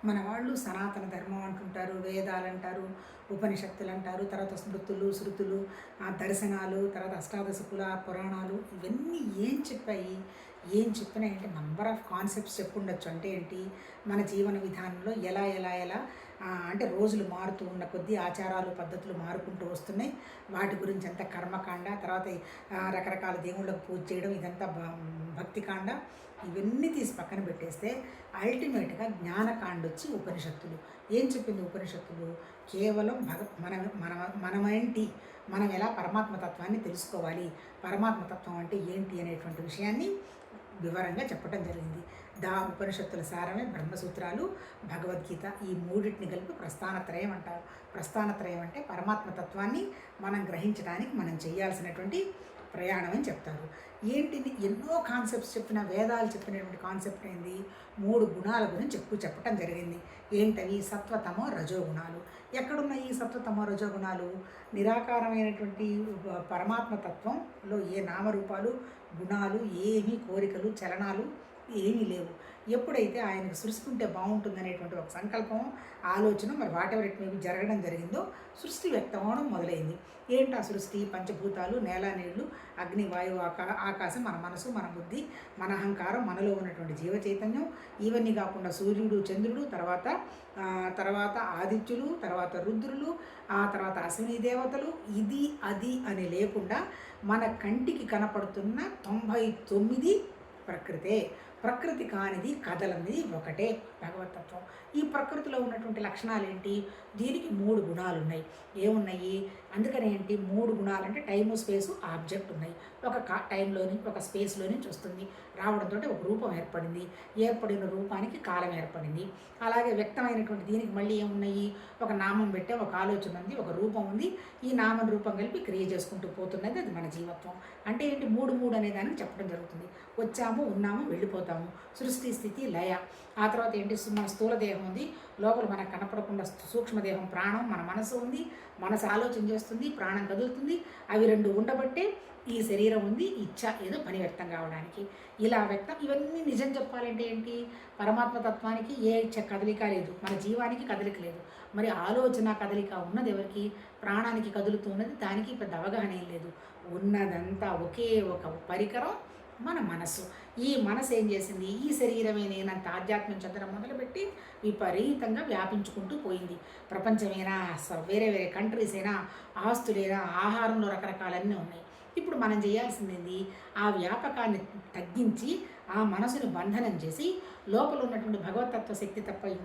మన వాళ్ళు సనాతన ధర్మం అంటుంటారు, వేదాలు అంటారు, ఉపనిషత్తులు అంటారు, తర్వాత స్మృతులు, శృతులు, దర్శనాలు, తర్వాత అష్టాదశ కుల పురాణాలు ఇవన్నీ ఏం చెప్పాయి? ఏం చెప్పినాయంటే నంబర్ ఆఫ్ కాన్సెప్ట్స్ చెప్పుండొచ్చు. అంటే ఏంటి, మన జీవన విధానంలో ఎలా ఎలా ఎలా అంటే రోజులు మారుతూ ఉన్న కొద్దీ ఆచారాలు పద్ధతులు మారుకుంటూ వస్తున్నాయి. వాటి గురించి అంతా కర్మకాండ, తర్వాత రకరకాల దేవుళ్ళకు పూజ చేయడం, ఇదంతా భక్తికాండ. ఇవన్నీ తీసి పక్కన పెట్టేస్తే అల్టిమేట్గా జ్ఞానకాండ వచ్చి ఉపనిషత్తులు. ఏం చెప్పింది ఉపనిషత్తులు? కేవలం మనమేంటి, మనం ఎలా పరమాత్మతత్వాన్ని తెలుసుకోవాలి, పరమాత్మతత్వం అంటే ఏంటి అనేటువంటి విషయాన్ని వివరంగా చెప్పడం జరిగింది. ఉపనిషత్తుల సారమే బ్రహ్మసూత్రాలు, భగవద్గీత. ఈ మూడింటిని కలిపి ప్రస్థానత్రయం అంటారు. ప్రస్థానత్రయం అంటే పరమాత్మతత్వాన్ని మనం గ్రహించడానికి మనం చేయాల్సినటువంటి ప్రయాణం అని చెప్తారు. ఏంటిది, ఎన్నో కాన్సెప్ట్స్ చెప్పిన వేదాలు చెప్పినటువంటి కాన్సెప్ట్ ఏంది, 3 గుణాల గురించి చెప్పటం జరిగింది. ఏంటవి? సత్వతమో రజోగుణాలు. ఎక్కడున్నాయి ఈ సత్వతమో రజోగుణాలు? నిరాకారమైనటువంటి పరమాత్మతత్వంలో ఏ నామరూపాలు, గుణాలు, ఏమీ కోరికలు, చలనాలు ఏమీ లేవు. ఎప్పుడైతే ఆయనకు సృష్టి ఉంటే బాగుంటుందనేటువంటి ఒక సంకల్పం, ఆలోచన, మరి వాటెవర్ ఇట్ మేబీ జరగడం జరిగిందో సృష్టి వ్యక్తం అవడం మొదలైంది. ఏంటి ఆ సృష్టి? పంచభూతాలు, నేల, నీళ్లు, అగ్ని, వాయువు, ఆకాశం, మన మనసు, మన బుద్ధి, మన అహంకారం, మనలో ఉన్నటువంటి జీవ చైతన్యం. ఇవన్నీ కాకుండా సూర్యుడు, చంద్రుడు, తర్వాత ఆదిత్యులు, తర్వాత రుద్రులు, ఆ తర్వాత అశ్విని దేవతలు. ఇది అది అని లేకుండా మన కంటికి కనపడుతున్న 99 ప్రకృతే. ప్రకృతి కానిది, కదలనిది ఒకటే భగవతత్వం. ఈ ప్రకృతిలో ఉన్నటువంటి లక్షణాలు ఏంటి? దీనికి 3 గుణాలు ఉన్నాయి. ఏమున్నాయి? అందుకని ఏంటి 3 గుణాలు అంటే టైము, స్పేసు, ఆబ్జెక్ట్ ఉన్నాయి. ఒక టైంలో నుంచి, ఒక స్పేస్లో నుంచి వస్తుంది. రావడంతో ఒక రూపం ఏర్పడింది. ఏర్పడిన రూపానికి కాలం ఏర్పడింది. అలాగే వ్యక్తమైనటువంటి దీనికి మళ్ళీ ఏమున్నాయి? ఒక నామం పెట్టే, ఒక ఆలోచన ఉంది, ఒక రూపం ఉంది. ఈ నామం రూపం కలిపి క్రియ చేసుకుంటూ పోతున్నది. అది మన జీవత్వం. అంటే ఏంటి? 3 అనే దానికి చెప్పడం జరుగుతుంది. వచ్చాము, ఉన్నాము, వెళ్ళిపోతాము. సృష్టి, స్థితి, లయ. ఆ తర్వాత ఏంటి? మన స్థూల దేహం ఉంది, లోపల మనకు కనపడకుండా సూక్ష్మదేహం ప్రాణం, మన మనసు ఉంది. మనసు ఆలోచన చేస్తుంది, ప్రాణం కదులుతుంది. అవి 2 ఉండబట్టే ఈ శరీరం ఉంది, ఇచ్చ ఏదో పని వ్యక్తం కావడానికి. ఇలా వ్యక్తం. ఇవన్నీ నిజం చెప్పాలంటే ఏంటి? పరమాత్మతత్వానికి ఏ కదలిక లేదు, మన జీవానికి కదలిక లేదు. మరి ఆలోచన కదలిక ఉన్నది ఎవరికి? ప్రాణానికి కదులుతున్నది. దానికి పెద్ద అవగాహన ఏం లేదు. ఉన్నదంతా ఒకే ఒక పరికరం, మన మనసు. ఈ మనసు ఏం చేసింది? ఈ శరీరమే నేనంత ఆధ్యాత్మిక చందనం మొదలుపెట్టి విపరీతంగా వ్యాపించుకుంటూ పోయింది. ప్రపంచమైనా, వేరే వేరే కంట్రీస్ అయినా, ఆస్తులైనా, ఆహారంలో రకరకాలన్నీ ఉన్నాయి. ఇప్పుడు మనం చేయాల్సింది ఆ వ్యాపకాన్ని తగ్గించి ఆ మనసుని బంధనం చేసి లోపల ఉన్నటువంటి భగవతత్వ శక్తి తప్ప